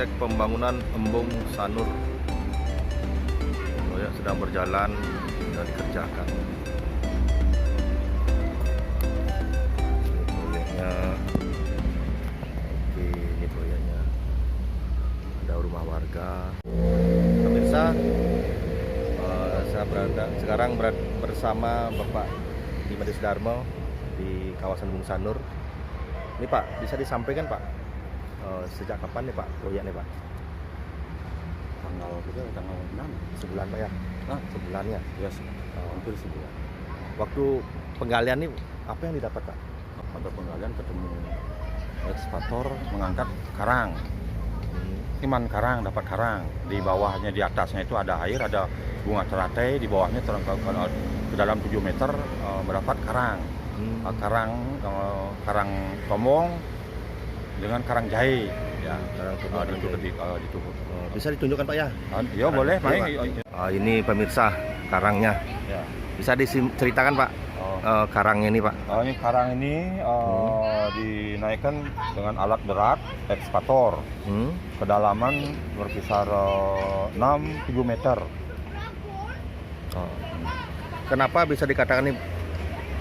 proyek pembangunan Embung Sanur. Proyek sedang berjalan dan dikerjakan. Ini proyeknya. Oke, ini proyeknya. Ada rumah warga. Pemirsa, saya sekarang bersama Bapak Dimas Darmo di kawasan Embung Sanur. Ini Pak, bisa disampaikan Pak, sejak kapan nih Pak proyeknya Pak? Tanggal 6 Sebulan Pak ya? Sebulan ya? ya, hampir sebulan. Waktu penggalian nih apa yang didapat Pak? Pada penggalian ketemu ekskavator mengangkat karang. Iman karang, dapat karang. Di bawahnya, di atasnya itu ada air, ada bunga teratai, di bawahnya ke dalam 7 meter mendapat karang. Karang tomong dengan karang jahe ya, ditutup. Bisa ditunjukkan Pak ya? Ya boleh, baik. Ini pemirsa karangnya. Ya. Bisa diceritakan Pak karangnya ini Pak? Ini karang ini dinaikkan dengan alat berat ekskavator. Kedalaman berkisar 6-7 meter. Kenapa bisa dikatakan ini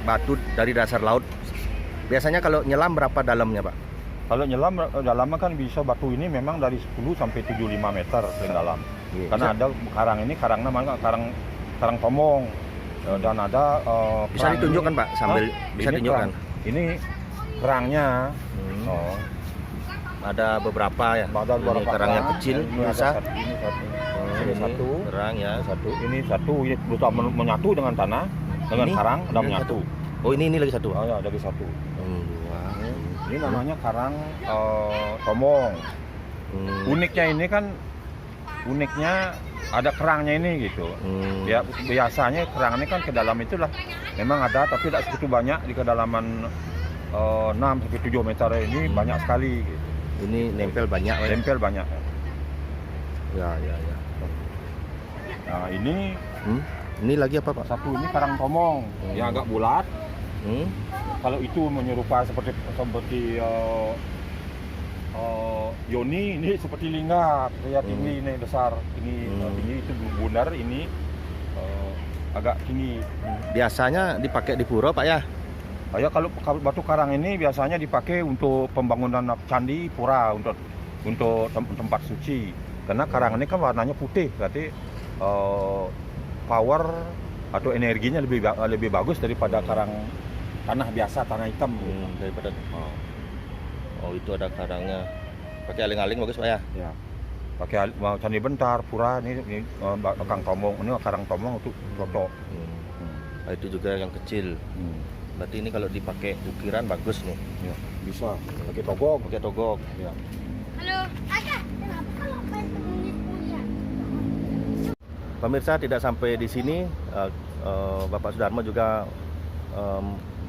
batu dari dasar laut? Biasanya kalau nyelam berapa dalamnya Pak? Kalau nyelam dalamnya kan bisa batu ini memang dari 10 sampai 75 meter paling dalam. Karena ada karang ini, karang namanya karang tomong. Dan ada bisa ditunjukkan Pak sambil bisa ditunjukkan. Ini kerangnya. Ada beberapa ya. Ada beberapa ini kerang yang kecil biasa. Ini satu kerang ya. Ini satu berusaha menyatu dengan tanah, dengan ini, karang dan menyatu. Oh ini lagi satu. Oh ya, lagi satu. Dua. Ini namanya karang tomong. Uniknya ini kan ada kerangnya ini gitu. Ya biasanya kerang ini kan ke dalam itulah memang ada, tapi tidak segitu banyak di kedalaman 6 sampai 7 meter ini banyak sekali gitu. Ini nempel banyak. Nempel banyak. Ya. Nah, ini lagi apa Pak? Satu ini karang tomong yang agak bulat. Kalau itu menyerupai seperti yoni, ini seperti lingga, kayak tinggi ini besar, ini tinggi, itu bundar, ini agak tinggi. Biasanya dipakai di pura Pak ya? Ya kalau batu karang ini biasanya dipakai untuk pembangunan candi pura, untuk tempat suci. Karena karang ini kan warnanya putih, berarti power atau energinya lebih bagus daripada karang tanah biasa, tanah hitam. Daripada itu ada karangnya. Pakai aling-aling bagus Pak ya? Ya. Pakai candi bentar, pura ini karang tomong. Ini karang tomong untuk foto. Itu juga yang kecil. Berarti ini kalau dipakai ukiran bagus nih. Ya, bisa. Pakai togok. Ya. Halo, Aga. Kenapa kalau main punya? Pemirsa, tidak sampai di sini, Bapak Sudarmo juga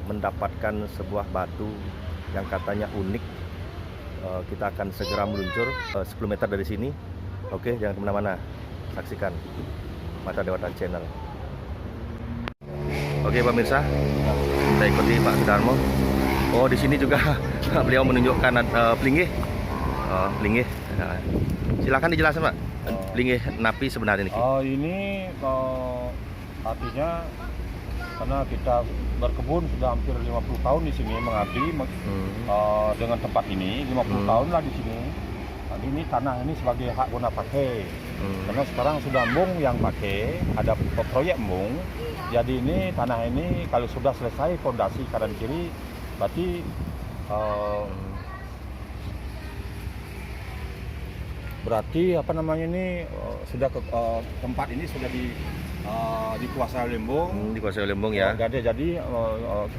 mendapatkan sebuah batu yang katanya unik. Kita akan segera meluncur 10 meter dari sini. Oke, jangan kemana-mana. Saksikan Mata Dewata Channel. Oke pemirsa, kita ikuti Pak Sudarmo. Oh, di sini juga beliau menunjukkan pelinggih. Pelinggih. Nah, silakan dijelasin Pak. Pelinggih napi sebenarnya ini. Ini artinya karena kita berkebun sudah hampir 50 tahun di sini, mengabdi dengan tempat ini 50 tahun lah di sini. Jadi ini tanah ini sebagai hak guna pakai. Karena sekarang sudah embung yang pakai, ada proyek embung. Jadi ini tanah ini kalau sudah selesai fondasi kanan kiri, berarti sudah tempat ini sudah dikuasai Lembung. Dikuasai Lembung ya. Jadi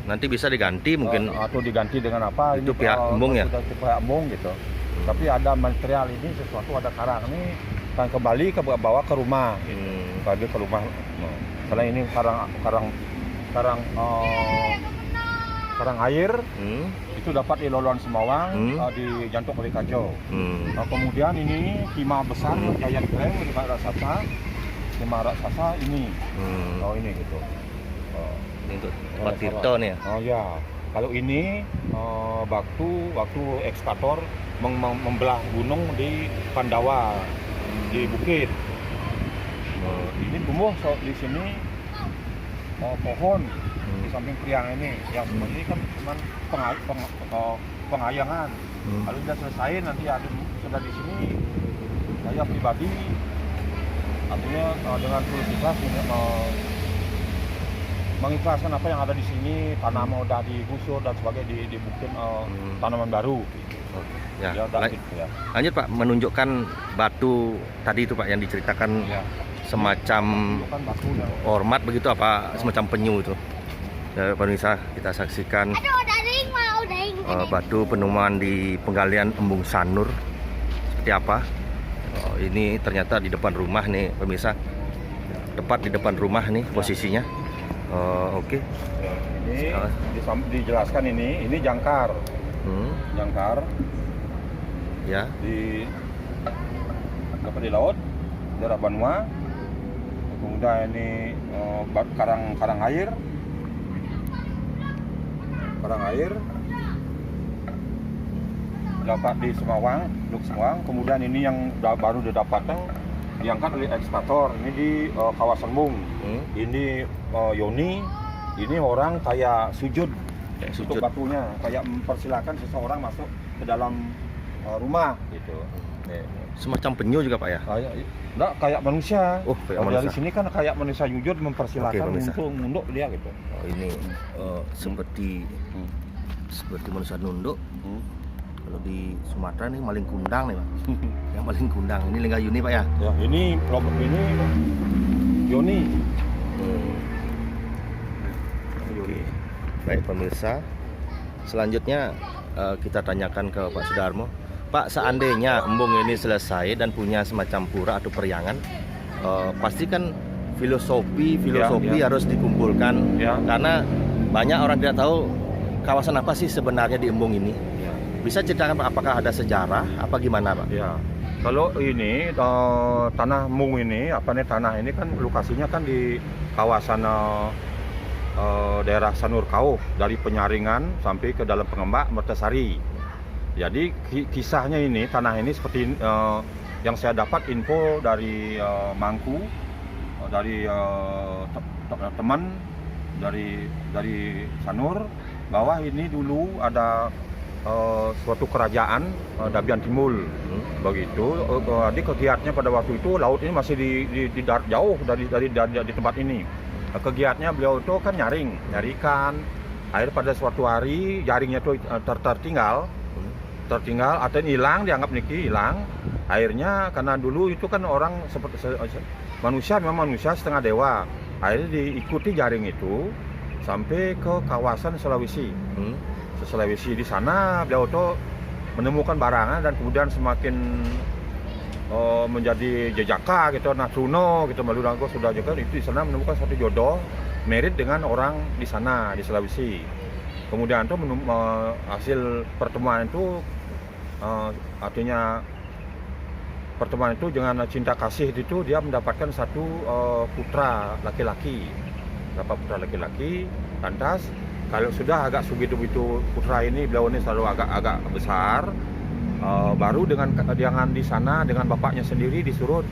nanti bisa diganti mungkin atau diganti dengan apa? Itu ini, pihak Embung ya. Sudah pihak Embung gitu. Tapi ada material ini sesuatu, ada karang ini akan kembali ke bawah ke rumah. Kembali ke rumah. Karena ini karang air itu dapat di Loluan Semawang, di Jantung Kali Kacau. Nah, kemudian ini timah besar Yayan Kreng di timah raksasa ini. Oh ini gitu. Ini untuk tempat Tirto nih ya. Oh ya. Kalau ini waktu ekskavator membelah gunung di Pandawa, di bukit. Ini tumbuh di sini pohon di samping priang ini. Yang sebenarnya kan cuma pengayangan. Kalau sudah selesai nanti ada sudah di sini saya pribadi artinya dengan tulus ikhlas mengikhlaskan apa yang ada di sini, tanaman udah digusur dan sebagainya dibikin tanaman baru. Ya, Ya, gitu ya. lanjut Pak, menunjukkan batu tadi itu Pak yang diceritakan Ya. semacam Bukan batunya. hormat begitu apa semacam penyu itu. Ya, pemirsa, kita saksikan Aduh, udah ring mau, udah ring. batu penemuan di penggalian Embung Sanur seperti apa. Ini ternyata di depan rumah nih pemirsa, tepat di depan rumah nih posisinya. Oke. Ini dijelaskan ini jangkar. Jangkar Ya. di laut daerah Banua. Kemudian ini karang air. Dapat di Semawang, Teluk Semawang. Kemudian ini yang baru didapatkan diangkat oleh ekskavator. Ini di kawasan Mung. Ini Yoni, ini orang kayak sujud untuk batunya, kayak mempersilahkan seseorang masuk ke dalam rumah gitu. Semacam penyu juga Pak ya. Enggak, kayak manusia. Oh, kayak Kalau manusia. dari sini kan kayak manusia sujud mempersilahkan Oke, untuk nunduk dia gitu. Ini seperti manusia nunduk. Kalau di Sumatera nih maling kundang nih Pak. Yang maling kundang ini Lingga Yuni Pak ya. Ya, ini kelompok ini Yoni. Oke. Baik pemirsa, selanjutnya kita tanyakan ke Pak Sudarmo. Pak, seandainya embung ini selesai dan punya semacam pura atau periangan, pasti kan filosofi Ya. harus dikumpulkan. Ya. Karena banyak orang tidak tahu kawasan apa sih sebenarnya di embung ini. Ya. Bisa ceritakan Pak, apakah ada sejarah apa gimana Pak? Ya, kalau ini tanah Mung ini, tanah ini kan lokasinya kan di kawasan daerah Sanur Kauh, dari Penyaringan sampai ke dalam Pengembak, Mertasari. Jadi kisahnya ini, tanah ini seperti yang saya dapat info dari Mangku, dari teman dari Sanur, bahwa ini dulu ada suatu kerajaan Dabian Timul begitu. Jadi kegiatannya pada waktu itu laut ini masih di darat jauh dari tempat ini. Kegiatannya beliau itu kan nyari ikan. Akhir pada suatu hari jaringnya itu tertinggal atau hilang, dianggap niki hilang. Akhirnya karena dulu itu kan orang seperti manusia, memang manusia setengah dewa. Akhirnya diikuti jaring itu sampai ke kawasan Sulawesi. Di sana beliau tuh menemukan barangan dan kemudian semakin menjadi jejaka gitu, Natruno gitu, Malunangko sudah juga itu di sana menemukan satu jodoh merit dengan orang di sana di Sulawesi. Kemudian tuh hasil pertemuan itu artinya pertemuan itu dengan cinta kasih itu dia mendapatkan satu putra laki-laki. Lantas kalau sudah agak segitu putra ini, beliau ini selalu agak besar, baru dengan di sana dengan bapaknya sendiri disuruh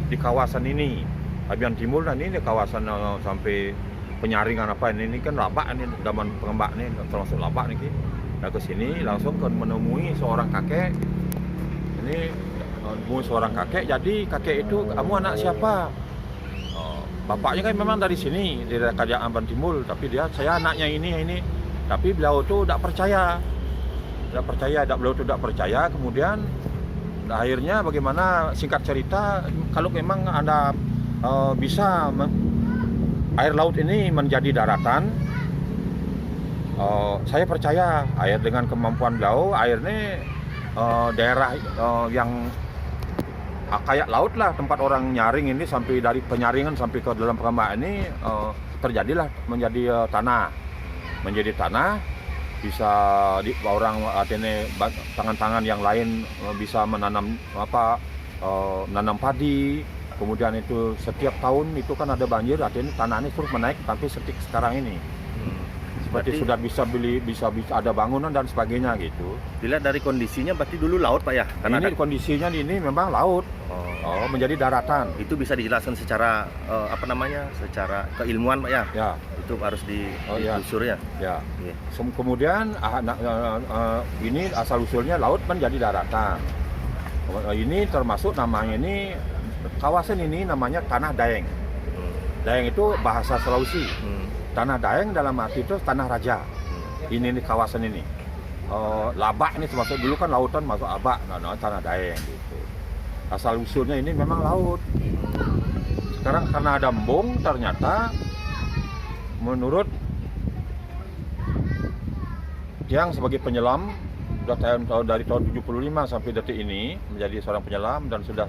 di kawasan ini Dabian Timur. Dan ini di kawasan sampai Penyaringan ini kan labak ini, zaman Pengembak ini termasuk labak nih. Nah ke sini langsung menemui seorang kakek. Ini menemui seorang kakek. Jadi kakek itu, kamu anak siapa? Bapaknya kan memang dari sini, dari kerajaan Dabian Timur, tapi saya anaknya ini. Tapi beliau itu tidak percaya. Beliau itu tidak percaya. Kemudian akhirnya bagaimana, singkat cerita, kalau memang Anda bisa air laut ini menjadi daratan, saya percaya air dengan kemampuan beliau, airnya daerah yang kayak laut lah, tempat orang nyaring ini sampai dari Penyaringan sampai ke dalam Pengembak ini terjadilah menjadi tanah, bisa orang artinya tangan-tangan yang lain bisa menanam nanam padi. Kemudian itu setiap tahun itu kan ada banjir, artinya tanah ini terus menaik sampai seperti sekarang ini. seperti Berarti- sudah bisa ada bangunan dan sebagainya gitu. Dilihat dari kondisinya berarti dulu laut Pak ya? Karena Ini kondisinya ini memang laut, menjadi daratan. itu bisa dijelaskan secara secara keilmuan Pak ya? Ya, Itu harus iya. ditelusuri ya? ya. Iya. Kemudian ini asal usulnya laut menjadi daratan. Ini termasuk namanya ini kawasan ini namanya Tanah Daeng. Daeng itu bahasa Sulawesi. Tanah Daeng dalam arti itu tanah raja. Ini kawasan ini. Labak ini termasuk dulu kan lautan masuk Abak, Tanah Daeng gitu. Asal usulnya ini memang laut. Sekarang karena ada embung ternyata menurut yang sebagai penyelam sudah dari tahun 75 sampai detik ini menjadi seorang penyelam dan sudah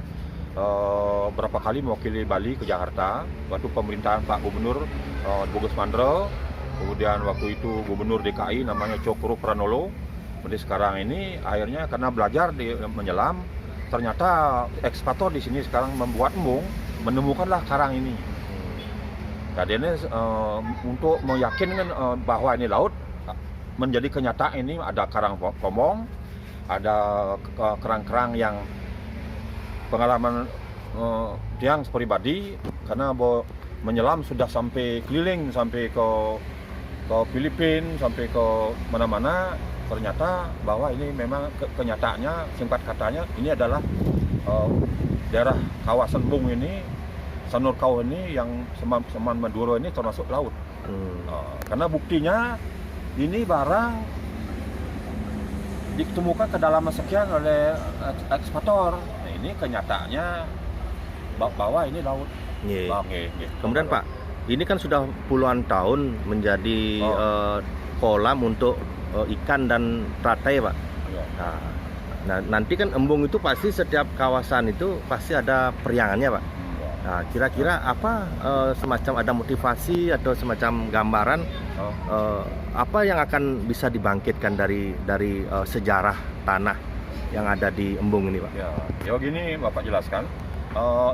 berapa kali mewakili Bali ke Jakarta waktu pemerintahan Pak Gubernur Bogus Mandro, kemudian waktu itu Gubernur DKI namanya Cokro Pranolo. Jadi sekarang ini akhirnya karena belajar menyelam, ternyata ekskavator di sini sekarang membuat embung, menemukanlah karang ini. Jadi ini untuk meyakinkan bahwa ini laut menjadi kenyataan ini ada karang pomong, ada kerang-kerang yang pengalaman yang pribadi karena menyelam sudah sampai keliling sampai ke Filipina sampai ke mana-mana, ternyata bahwa ini memang kenyataannya singkat katanya ini adalah daerah kawasan Bung ini Sanurkau ini yang Seman Maduro ini termasuk laut. Karena buktinya ini barang ditemukan kedalaman sekian oleh ekskavator. Nah, ini kenyataannya bahwa ini laut. Iya. Kemudian Pak, ini kan sudah puluhan tahun menjadi kolam untuk ikan dan teratai Pak. Ya. Nah, nanti kan embung itu pasti setiap kawasan itu pasti ada periangannya Pak. Nah, kira-kira apa semacam ada motivasi atau semacam gambaran apa yang akan bisa dibangkitkan dari sejarah tanah yang ada di embung ini Pak? Ya begini Bapak jelaskan.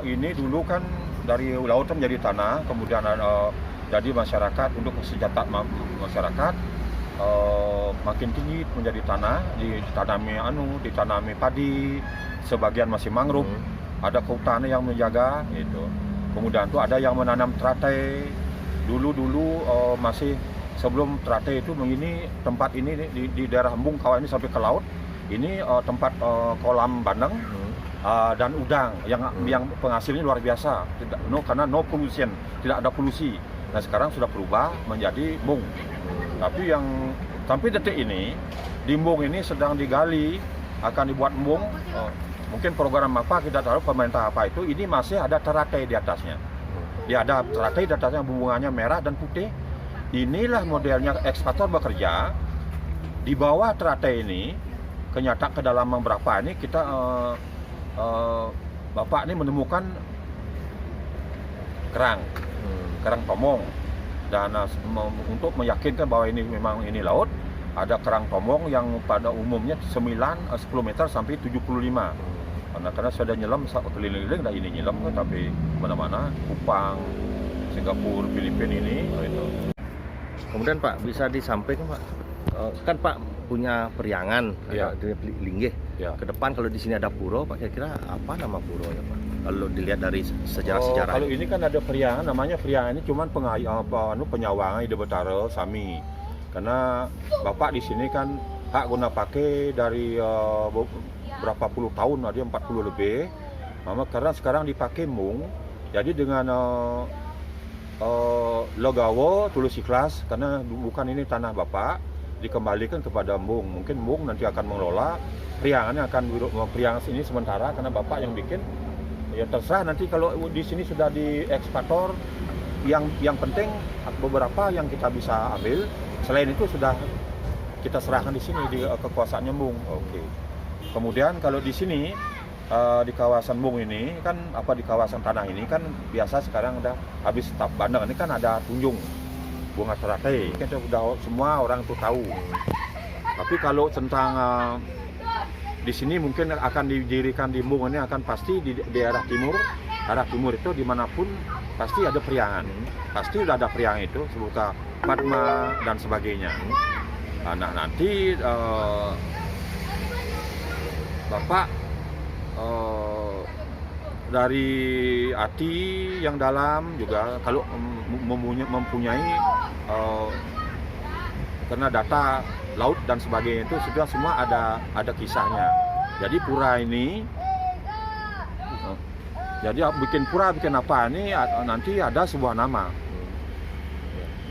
Ini dulu kan dari lautan menjadi tanah, kemudian jadi masyarakat untuk kesejahteraan masyarakat makin tinggi menjadi tanah, ditanami padi, sebagian masih mangrove. Ada kehutanan yang menjaga itu. Kemudian itu ada yang menanam teratai. Dulu masih sebelum teratai itu begini tempat ini di daerah Embung kawasan ini sampai ke laut. Ini tempat kolam bandeng dan udang yang penghasilnya luar biasa. Karena no pollution, tidak ada polusi. Nah, sekarang sudah berubah menjadi embung. Tapi sampai detik ini di embung ini sedang digali akan dibuat embung. Mungkin program apa kita tahu pemerintah apa itu, ini masih ada teratai di atasnya. Ya ada teratai di atasnya, bunga-bunganya merah dan putih. Inilah modelnya ekskavator bekerja. Di bawah teratai ini, kenyataan kedalaman berapa ini kita Bapak ini menemukan kerang pomong. Dan untuk meyakinkan bahwa ini memang ini laut, ada kerang pomong yang pada umumnya 10 meter sampai 75. Karena sudah nyelam keliling-keliling, dah ini nyelam kan, tapi mana-mana Kupang, Singapura, Filipina ini itu. Kemudian Pak bisa disampaikan Pak, kan Pak punya periangan di Linggih. Ya. Ke depan kalau di sini ada pura, Pak kira-kira apa nama puronya Pak? Kalau dilihat dari sejarah-sejarah. Kalau ini kan ada periangan, namanya periangan ini cuman penyawangan Ide Betara Sami. Karena Bapak di sini kan hak guna pakai dari berapa puluh tahun, ada 40 lebih. Karena sekarang dipakai embung, jadi dengan legawo tulus ikhlas karena bukan ini tanah Bapak, dikembalikan kepada embung. Mungkin embung nanti akan mengelola periangannya, akan periangan ini sementara karena Bapak yang bikin. Ya terserah nanti kalau di sini sudah di ekskavator, yang penting beberapa yang kita bisa ambil. Selain itu sudah kita serahkan di sini di kekuasaan embung. Oke. Kemudian kalau di sini di kawasan Bung ini kan di kawasan tanah ini kan biasa sekarang udah habis tahap bandeng ini kan ada tunjung bunga teratai, kan sudah semua orang tuh tahu. Tapi kalau tentang di sini mungkin akan didirikan di Bung ini akan pasti di daerah timur arah timur itu dimanapun pasti ada priangan. Pasti udah ada priangan itu, sebuah Padma dan sebagainya. Nah, nanti Bapak dari hati yang dalam juga kalau mempunyai karena data laut dan sebagainya itu sudah semua ada kisahnya. Jadi pura ini jadi bikin pura bikin apa ini nanti ada sebuah nama.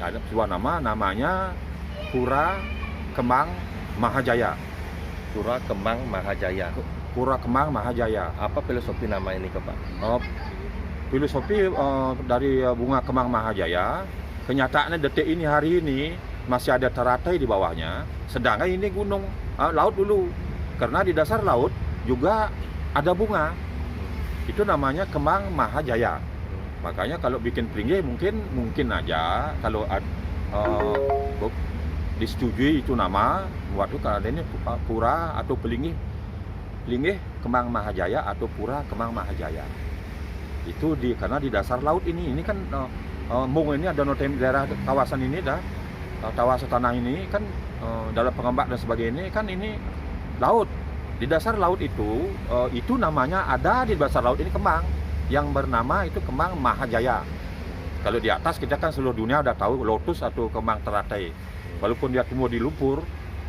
Ada sebuah nama namanya Pura Kemang Mahajaya. Pura Kemang Mahajaya. Pura Kemang Mahajaya. Apa filosofi nama ini, Pak? Filosofi dari bunga kemang Mahajaya, kenyataannya detik ini hari ini masih ada teratai di bawahnya, sedangkan ini gunung laut dulu. Karena di dasar laut juga ada bunga. Itu namanya kemang Mahajaya. Makanya kalau bikin pelinggih mungkin aja kalau disetujui itu nama waktu karena ini pura atau pelinggih kemang Mahajaya atau pura kemang Mahajaya. Itu karena di dasar laut ini kan Mung ini ada daerah kawasan ini kawasan tanah ini kan dalam pengembang dan sebagainya kan ini laut. Di dasar laut itu namanya ada di dasar laut ini kemang yang bernama itu kemang Mahajaya. Kalau di atas kita kan seluruh dunia udah tahu lotus atau kemang teratai. Walaupun dia tumbuh di lumpur,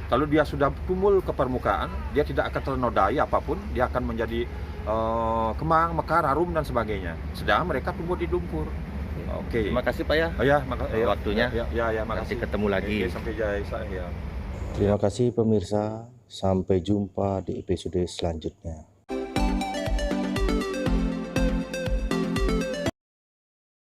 kalau dia sudah tumbuh ke permukaan, dia tidak akan ternodai apapun, dia akan menjadi kemang, mekar, harum dan sebagainya. Sedangkan mereka tumbuh di lumpur. Oke. Terima kasih, Pak ya. Ya, waktunya. Ya, Nanti makasih. ketemu lagi. Oke, sampai jaya ya. Terima kasih pemirsa. Sampai jumpa di episode selanjutnya.